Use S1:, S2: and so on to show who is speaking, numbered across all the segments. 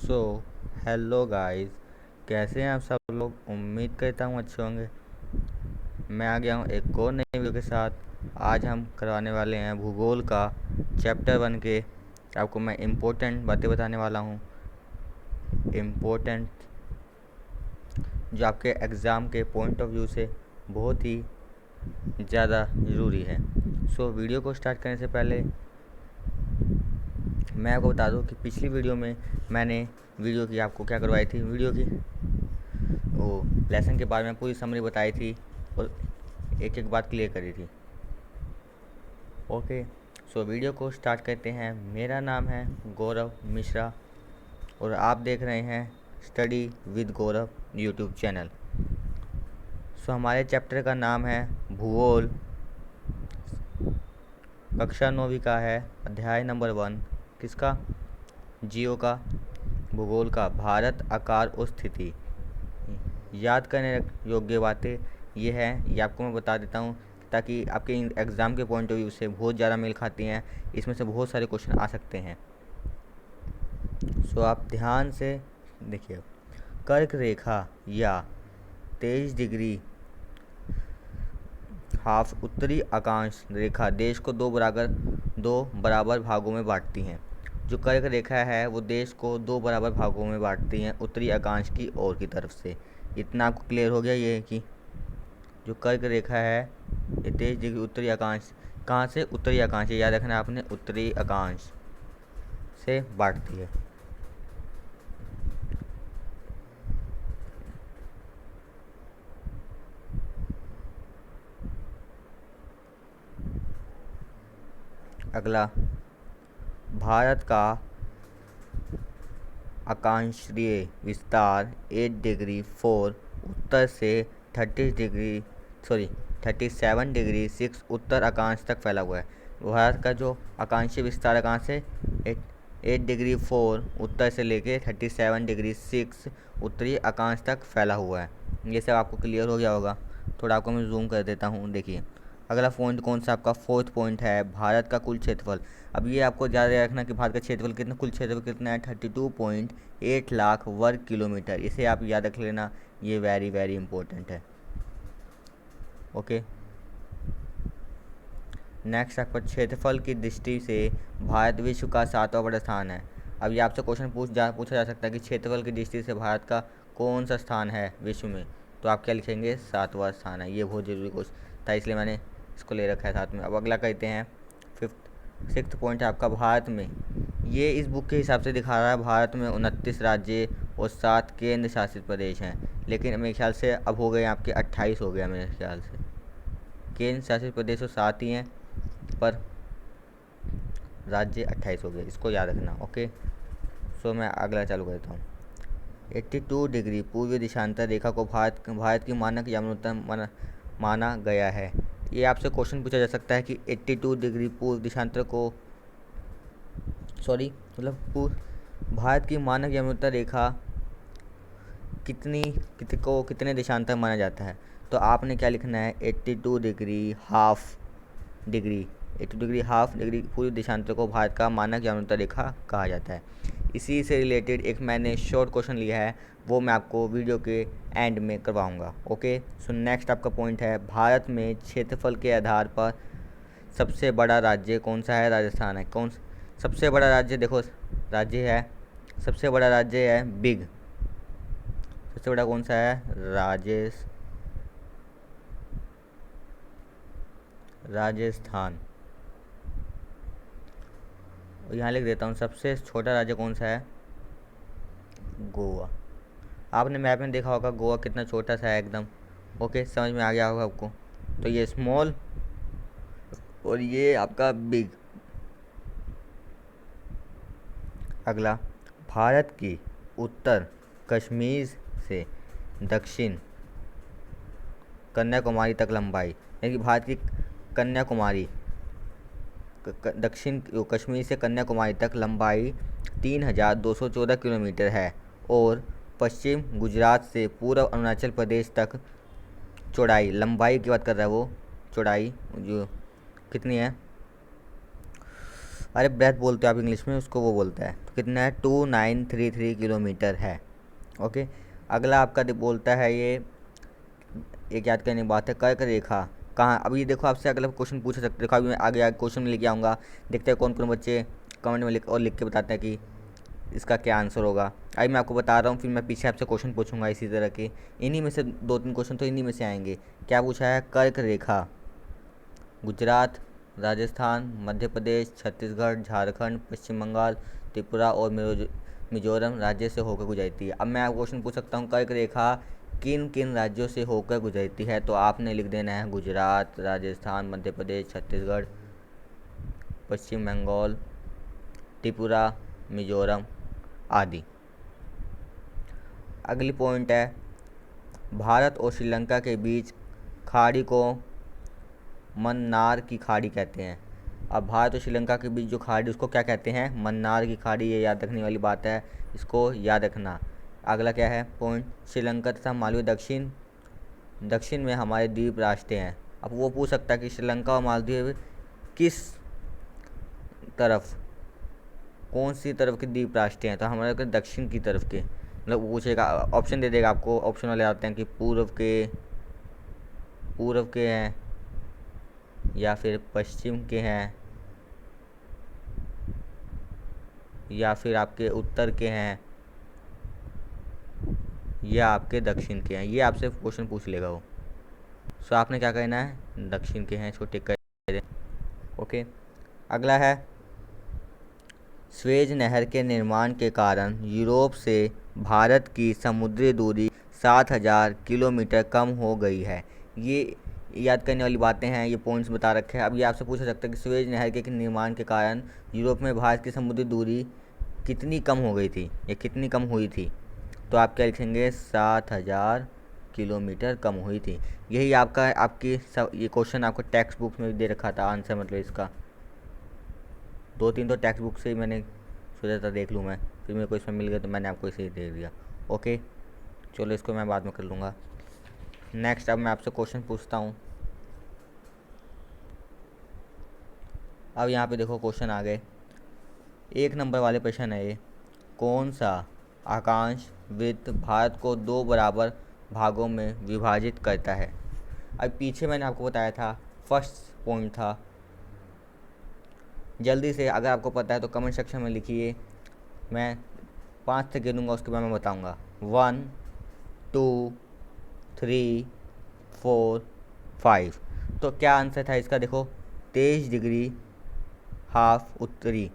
S1: So hello guys, कैसे हैं आप सब लोग। उम्मीद करता हूँ अच्छे होंगे। मैं आ गया हूँ एक और नई वीडियो के साथ। आज हम करवाने वाले हैं भूगोल का चैप्टर 1 के। आपको मैं इम्पोर्टेंट बातें बताने वाला हूँ, इम्पोर्टेंट जो आपके एग्ज़ाम के पॉइंट ऑफ व्यू से बहुत ही ज़्यादा ज़रूरी है। सो वीडियो को स्टार्ट करने से पहले मैं आपको बता दूं कि पिछली वीडियो में मैंने वीडियो की आपको क्या करवाई थी। वीडियो की वो लेसन के बारे में पूरी समरी बताई थी और एक एक बात क्लियर करी थी। ओके, सो वीडियो को स्टार्ट करते हैं। मेरा नाम है गौरव मिश्रा और आप देख रहे हैं study with Gaurav YouTube channel. So हमारे चैप्टर का नाम है भूगोल, कक्षा 9वीं का है, अध्याय नंबर 1। किसका? जियो का, भूगोल का, भारत, आकार और स्थिति। याद करने योग्य बातें ये हैं, ये आपको मैं बता देता हूँ ताकि आपके एग्ज़ाम के पॉइंट ऑफ व्यू से बहुत ज़्यादा मेल खाती हैं। इसमें से बहुत सारे क्वेश्चन आ सकते हैं। सो आप ध्यान से देखिए। कर्क रेखा या 23 डिग्री हाफ उत्तरी अक्षांश रेखा देश को दो बराबर भागों में बांटती हैं। जो कर्क रेखा है वो देश को दो बराबर भागों में बांटती हैं, उत्तरी अक्षांश की ओर की तरफ से। इतना आपको क्लियर हो गया ये कि जो कर्क रेखा है ये 23 डिग्री उत्तरी अक्षांश, कहाँ से? उत्तरी अक्षांश, याद रखना आपने, उत्तरी अक्षांश से बांटती है। अगला, भारत का अक्षांशीय विस्तार 8 डिग्री 4 उत्तर से 37 डिग्री 6 उत्तर अक्षांश तक फैला हुआ है। भारत का जो अक्षांशीय विस्तार कहाँ से? 8 डिग्री 4 उत्तर से लेके 37 डिग्री 6 उत्तरी अक्षांश तक फैला हुआ है। ये सब आपको क्लियर हो गया होगा। थोड़ा आपको मैं जूम कर देता हूँ। देखिए अगला पॉइंट कौन सा आपका? फोर्थ पॉइंट है भारत का कुल क्षेत्रफल। अब ये आपको याद रखना कि भारत का क्षेत्रफल कितना, कुल क्षेत्रफल कितना है? 32.8 लाख वर्ग किलोमीटर। इसे आप याद रख लेना, ये वेरी वेरी इंपॉर्टेंट है। ओके, नेक्स्ट आपका क्षेत्रफल की दृष्टि से भारत विश्व का 7वां बड़ा स्थान है। अब ये आपसे क्वेश्चन पूछा जा सकता है कि क्षेत्रफल की दृष्टि से भारत का कौन सा स्थान है विश्व में, तो आप क्या लिखेंगे? 7वां स्थान है। ये बहुत ज़रूरी क्वेश्चन था, इसलिए मैंने इसको ले रखा है साथ में। अब अगला कहते हैं सिक्स्थ पॉइंट है आपका भारत में। ये इस बुक के हिसाब से दिखा रहा है भारत में 29 राज्य और 7 केंद्र शासित प्रदेश हैं, लेकिन मेरे ख्याल से अब हो गए आपके 28 हो गया मेरे ख्याल से। केंद्र शासित प्रदेश तो 7 ही हैं पर राज्य 28 हो गए, इसको याद रखना। ओके, सो मैं अगला चालू करता हूँ। 82 डिग्री पूर्वी देशांतर रेखा को भारत की मानक यमुनोत्तर माना गया है। ये आपसे क्वेश्चन पूछा जा सकता है कि 82 डिग्री पूर्व देशांतर को भारत की मानक यमुनोत्तर रेखा कितने देशांतर माना जाता है, तो आपने क्या लिखना है? 82 degree half degree 82 degree half degree पूर्वी देशांतर को भारत का मानक यमुनोत्तर रेखा कहा जाता है। इसी से रिलेटेड एक मैंने शॉर्ट क्वेश्चन लिया है, वो मैं आपको वीडियो के एंड में करवाऊंगा। ओके, सो नेक्स्ट आपका पॉइंट है भारत में क्षेत्रफल के आधार पर सबसे बड़ा राज्य कौन सा है? राजस्थान है। कौन सबसे बड़ा राज्य? देखो राज्य है, सबसे बड़ा राज्य है बिग, सबसे बड़ा कौन सा है? राजस्थान। और यहाँ लिख देता हूँ सबसे छोटा राज्य कौन सा है? गोवा। आपने मैप में देखा होगा गोवा कितना छोटा सा है एकदम। ओके, समझ में आ गया होगा आपको। तो ये स्मॉल और ये आपका बिग। अगला, भारत की उत्तर कश्मीर से दक्षिण कन्याकुमारी तक लंबाई, यानी कि भारत की कन्याकुमारी दक्षिण कश्मीर से कन्याकुमारी तक लंबाई 3214 किलोमीटर है और पश्चिम गुजरात से पूर्व अरुणाचल प्रदेश तक चौड़ाई, लंबाई की बात कर रहा है वो, चौड़ाई जो कितनी है? अरे ब्रेथ बोलते हो आप इंग्लिश में, उसको वो बोलता है। तो कितना है, 2933 किलोमीटर है। ओके। अगला आपका बोलता है ये एक याद करने की बात है, कर्क रेखा कहाँ। अब ये देखो आपसे अगला क्वेश्चन पूछ सकते, देखो अभी मैं आगे आगे क्वेश्चन लेके आऊँगा, देखते हैं कौन कौन बच्चे कमेंट में लिख के बताते हैं कि इसका क्या आंसर होगा। अभी मैं आपको बता रहा हूँ, फिर मैं पीछे आपसे क्वेश्चन पूछूंगा इसी तरह के, इन्हीं में से 2-3 क्वेश्चन तो इन्हीं में से आएंगे। क्या पूछा है, कर्क रेखा गुजरात, राजस्थान, मध्य प्रदेश, छत्तीसगढ़, झारखंड, पश्चिम बंगाल, त्रिपुरा और मिजोरम राज्य से होकर गुजरती है। अब मैं आपको क्वेश्चन पूछ सकता हूँ, कर्क रेखा किन किन राज्यों से होकर गुजरती है, तो आपने लिख देना है गुजरात, राजस्थान, मध्य प्रदेश, छत्तीसगढ़, पश्चिम बंगाल, त्रिपुरा, मिजोरम आदि। अगली पॉइंट है, भारत और श्रीलंका के बीच खाड़ी को मन्नार की खाड़ी कहते हैं। अब भारत और श्रीलंका के बीच जो खाड़ी उसको क्या कहते हैं, मन्नार की खाड़ी। ये याद रखने वाली बात है, इसको याद रखना। अगला क्या है पॉइंट, श्रीलंका तथा मालदीव दक्षिण में हमारे द्वीप राष्ट्र हैं। अब वो पूछ सकता है कि श्रीलंका और मालदीव किस तरफ, कौन सी तरफ के द्वीप राष्ट्र हैं, तो हमारे दक्षिण की तरफ के, मतलब पूछेगा, ऑप्शन दे देगा आपको। ऑप्शन वाले आते हैं कि पूर्व के हैं, या फिर पश्चिम के हैं, या फिर आपके उत्तर के हैं, या आपके दक्षिण के हैं। ये आपसे क्वेश्चन पूछ लेगा वो। सो आपने क्या कहना है, दक्षिण के हैं, इसको टिक कर दें। ओके। अगला है, स्वेज नहर के निर्माण के कारण यूरोप से भारत की समुद्री दूरी 7000 किलोमीटर कम हो गई है। ये याद करने वाली बातें हैं, ये पॉइंट्स बता रखे हैं। अब ये आपसे पूछा सकता है कि स्वेज नहर के निर्माण के कारण यूरोप में भारत की समुद्री दूरी कितनी कम हो गई थी, या कितनी कम हुई थी, तो आप क्या लिखेंगे, 7000 किलोमीटर कम हुई थी। यही आपका ये क्वेश्चन आपको टेक्स्ट बुक में भी दे रखा था आंसर, मतलब इसका 2-3 तो टेक्स्ट बुक से ही मैंने सोचा था देख लूँ मैं, फिर मेरे को इसमें मिल गया तो मैंने आपको इसे दे दिया। ओके, चलो इसको मैं बाद में कर लूँगा। नेक्स्ट अब मैं आपसे क्वेश्चन पूछता हूँ। अब यहाँ पे देखो क्वेश्चन आ गए, 1 नंबर वाले प्रश्न है ये, कौन सा अक्षांश वृत्त भारत को 2 बराबर भागों में विभाजित करता है। अब पीछे मैंने आपको बताया था, फर्स्ट पॉइंट था। जल्दी से अगर आपको पता है तो कमेंट सेक्शन में लिखिए, मैं 5 से गिनूँगा, उसके बाद मैं बताऊँगा। 1 2 3 4 5। तो क्या आंसर था इसका, देखो 23 डिग्री हाफ उत्तरी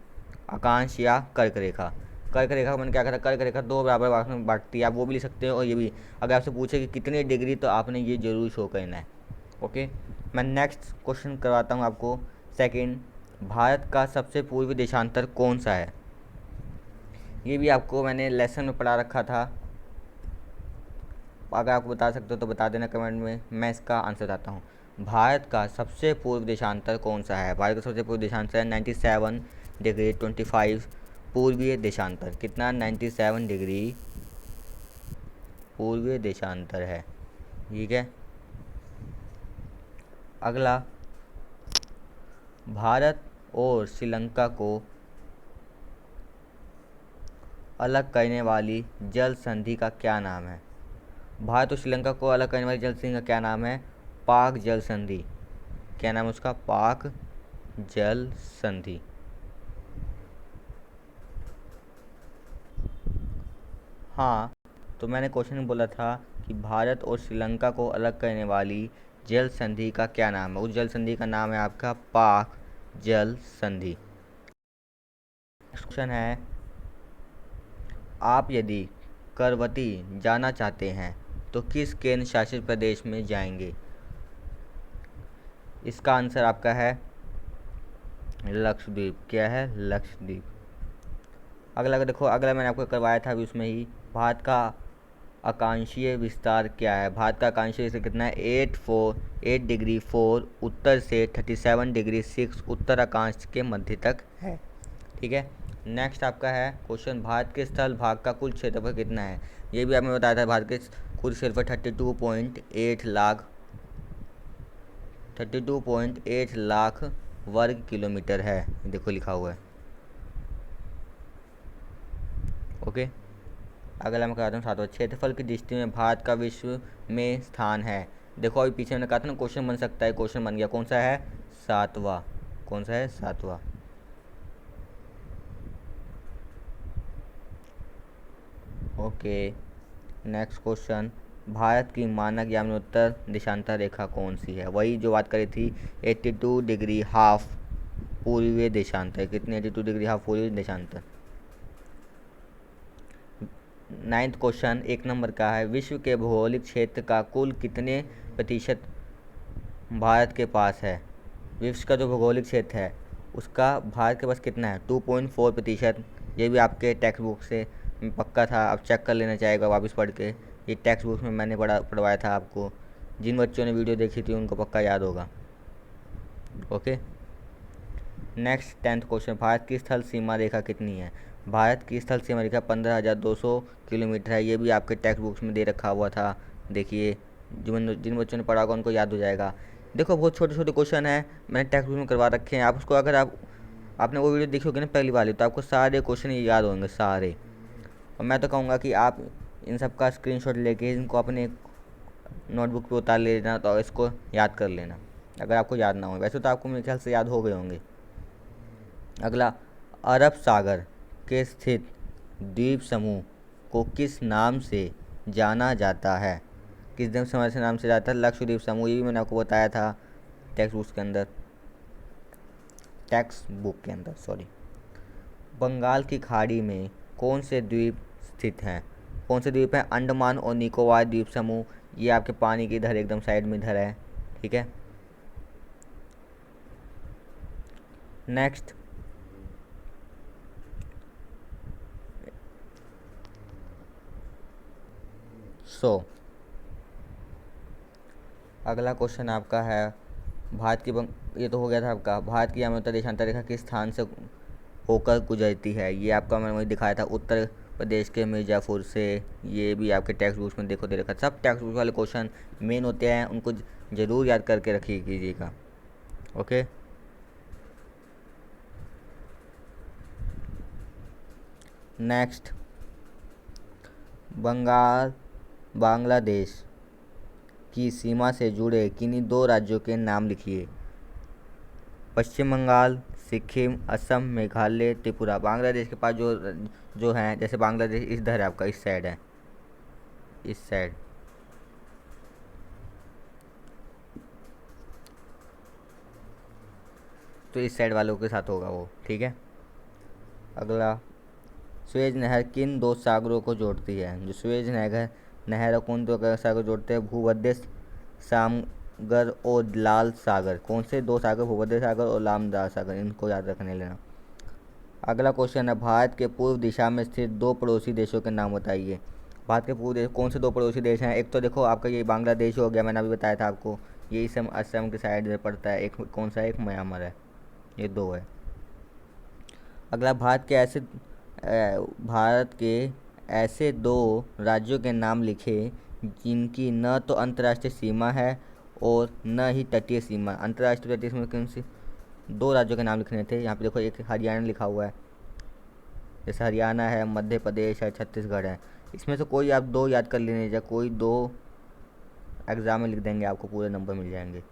S1: अक्षांश या कर्क रेखा। कर्क रेखा मैंने क्या कहा, कर्क रेखा 2 बराबर भाग में बांटती है, आप वो भी लिख सकते हो। और ये भी अगर आपसे पूछे कि कितनी डिग्री, तो आपने ये जरूर शो करना है। ओके, मैं नेक्स्ट क्वेश्चन करवाता हूँ आपको। सेकंड, भारत का सबसे पूर्वी देशांतर कौन सा है। ये भी आपको मैंने लेसन में पढ़ा रखा था, अगर आपको बता सकते हो तो बता देना कमेंट में, मैं इसका आंसर बताता हूँ। भारत का सबसे पूर्व देशांतर कौन सा है। भारत का सबसे पूर्व देशांतर है 97 डिग्री 25 पूर्वीय देशांतर। कितना, 97 डिग्री पूर्वीय देशांतर है। ठीक है। अगला, भारत और श्रीलंका को अलग करने वाली जल संधि का क्या नाम है। भारत और श्रीलंका को अलग करने वाली जल संधि का क्या नाम है, पाक जल संधि। क्या नाम है उसका, पाक जल संधि। हाँ, तो मैंने क्वेश्चन में बोला था कि भारत और श्रीलंका को अलग करने वाली जल संधि का क्या नाम है। उस जल संधि का नाम है आपका पाक जल संधि। क्वेश्चन है, आप यदि करवती जाना चाहते हैं तो किस केंद्र शासित प्रदेश में जाएंगे। इसका आंसर आपका है लक्षद्वीप। क्या है, लक्षद्वीप। अगला देखो, अगला मैंने आपको करवाया था अभी उसमें ही, भारत का आकांक्षीय विस्तार क्या है। भारत का आकांक्षीय विस्तार कितना है, 8 डिग्री 4 उत्तर से 37 डिग्री 6 उत्तर अक्षांश के मध्य तक है। ठीक है। नेक्स्ट आपका है क्वेश्चन, भारत के स्थल भाग का कुल क्षेत्रफल कितना है। ये भी आपने बताया था, भारत के कुल क्षेत्रफल 32.8 लाख वर्ग किलोमीटर है। देखो लिखा हुआ है। ओके। अगला मैं कराता हूँ 7वां, क्षेत्रफल की दृष्टि में भारत का विश्व में स्थान है। देखो अभी पीछे मैंने कहा था ना क्वेश्चन बन सकता है, क्वेश्चन बन गया। कौन सा है? 7वां। कौन सा है? 7वां। ओके। नेक्स्ट क्वेश्चन, भारत की मानक यामानोत्तर देशांतर रेखा कौन सी है? वही जो बात करी थी, 82 डिग्री हाफ पूर्वीय देशांतर। कितनी? 82 डिग्री हाफ पूर्वीय देशांतर। 9वां क्वेश्चन 1 नंबर का है, विश्व के भौगोलिक क्षेत्र का कुल कितने प्रतिशत भारत के पास है? विश्व का जो भौगोलिक क्षेत्र है उसका भारत के पास कितना है? 2.4%। ये भी आपके टेक्स्ट बुक से पक्का था, आप चेक कर लेना चाहेगा वापस पढ़ के। ये टेक्स्ट बुक में मैंने पढ़वाया था आपको। जिन बच्चों ने वीडियो देखी थी उनको पक्का याद होगा। ओके। नेक्स्ट 10वां क्वेश्चन, भारत की स्थल सीमा रेखा कितनी है? भारत की स्थल सीमा रेखा 15,200 किलोमीटर है। ये भी आपके टेक्स्ट बुक्स में दे रखा हुआ था। देखिए जिन बच्चों ने पढ़ा होगा उनको याद हो जाएगा। देखो बहुत छोटे छोटे क्वेश्चन हैं, मैंने टेक्स्ट बुक में करवा रखे हैं। आप उसको अगर आपने वो वीडियो देखी होगी ना पहली वाली, तो आपको सारे क्वेश्चन याद होंगे सारे। और मैं तो कहूँगा कि आप इन सब का स्क्रीनशॉट लेके इनको अपने नोटबुक पे उतार लेना, तो इसको याद कर लेना अगर आपको याद ना हो। वैसे तो आपको मेरे ख्याल से याद हो गए होंगे। अगला, अरब सागर के स्थित द्वीप समूह को किस नाम से जाना जाता है? किस द्वीप समूह से नाम से जाता है? लक्षद्वीप समूह। ये भी मैंने आपको बताया था टेक्स्ट बुक के अंदर सॉरी। बंगाल की खाड़ी में कौन से द्वीप स्थित हैं? कौन से द्वीप हैं? अंडमान और निकोबार द्वीप समूह। ये आपके पानी के इधर एकदम साइड में इधर है। ठीक है। नेक्स्ट, अगला क्वेश्चन आपका है, ये तो हो गया था आपका। भारत की यामानोत्तर देशांतर रेखा किस स्थान से होकर गुजरती है? ये आपका मैंने वही दिखाया था, उत्तर प्रदेश के मिर्ज़ापुर से। ये भी आपके टेक्स्ट बुक्स में देखो दे रखा। सब टेक्स्ट बुक वाले क्वेश्चन मेन होते हैं, उनको ज़रूर याद करके रखिए कीजिएगा। ओके। नेक्स्ट, बांग्लादेश की सीमा से जुड़े किन्हीं 2 राज्यों के नाम लिखिए। पश्चिम बंगाल, सिक्किम, असम, मेघालय, त्रिपुरा। बांग्लादेश के पास जो हैं, जैसे बांग्लादेश इधर है आपका, इस साइड है, इस साइड। तो इस साइड वालों के साथ होगा वो। ठीक है। अगला, सुएज नहर किन 2 सागरों को जोड़ती है? जो सुएज नहर कौन 2 सागर जोड़ते हैं? भूमध्य सागर और लाल सागर। कौन से 2 सागर? भूमध्य सागर और लाल सागर। इनको याद रखने लेना। अगला क्वेश्चन है, भारत के पूर्व दिशा में स्थित 2 पड़ोसी देशों के नाम बताइए। भारत के पूर्व देश कौन से 2 पड़ोसी देश हैं? एक तो देखो आपका ये बांग्लादेश हो गया, मैंने अभी बताया था आपको, ये असम के साइड में पड़ता है। एक कौन सा है? एक म्यांमार है। ये 2 है। अगला, भारत के ऐसे 2 राज्यों के नाम लिखे जिनकी न तो अंतर्राष्ट्रीय सीमा है और न ही तटीय सीमा। अंतर्राष्ट्रीय तटीय सीमा कौन सी? 2 राज्यों के नाम लिखने थे। यहाँ पे देखो एक हरियाणा लिखा हुआ है, जैसे हरियाणा है, मध्य प्रदेश है, छत्तीसगढ़ है। इसमें से कोई आप 2 याद कर लेने, या कोई 2 एग्ज़ाम में लिख देंगे, आपको पूरे नंबर मिल जाएंगे।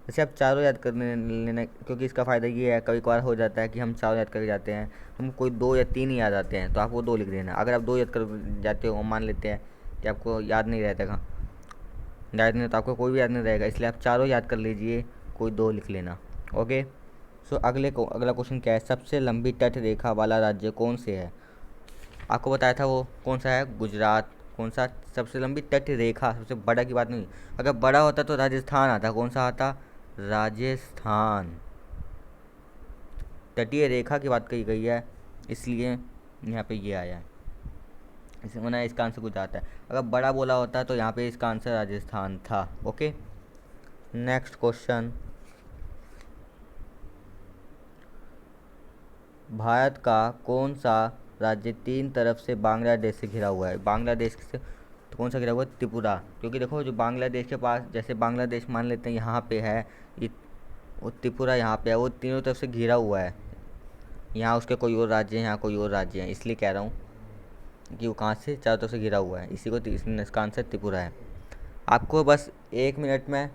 S1: जैसे आप चारों याद कर लेना, क्योंकि इसका फ़ायदा ये है, कभी कभार हो जाता है कि हम चारों याद करके जाते हैं, हम कोई 2 या 3 ही याद आते हैं, तो आप वो 2 लिख देना। अगर आप 2 याद कर जाते हो, मान लेते हैं कि आपको याद नहीं रहता तो आपको कोई भी याद नहीं रहेगा, इसलिए आप चारों याद कर लीजिए, कोई 2 लिख लेना। ओके। अगला क्वेश्चन क्या है, सबसे लंबी तट रेखा वाला राज्य कौन से है? आपको बताया था वो कौन सा है? गुजरात। कौन सा? सबसे लंबी तट रेखा, सबसे बड़ा की बात नहीं। अगर बड़ा होता तो राजस्थान आता। कौन सा आता? राजस्थान। तटीय रेखा की बात कही गई है, इसलिए यहाँ पे ये आया है। इसे मैंने इसका आंसर गुजरात है। अगर बड़ा बोला होता तो यहाँ पे इसका आंसर राजस्थान था। ओके। नेक्स्ट क्वेश्चन, भारत का कौन सा राज्य 3 तरफ से बांग्लादेश से घिरा हुआ है? बांग्लादेश से तो कौन सा घिरा हुआ है? त्रिपुरा। क्योंकि देखो जो बांग्लादेश के पास, जैसे बांग्लादेश मान लेते हैं यहाँ पे है, ये वो त्रिपुरा यहाँ पे है, वो तीनों तरफ से घिरा हुआ है। यहाँ उसके कोई और राज्य हैं, यहाँ कोई और राज्य हैं, इसलिए कह रहा हूँ। कि वो कहाँ से चारों तरफ से घिरा हुआ है, इसी को इसका आंसर त्रिपुरा है। आपको बस 1 मिनट में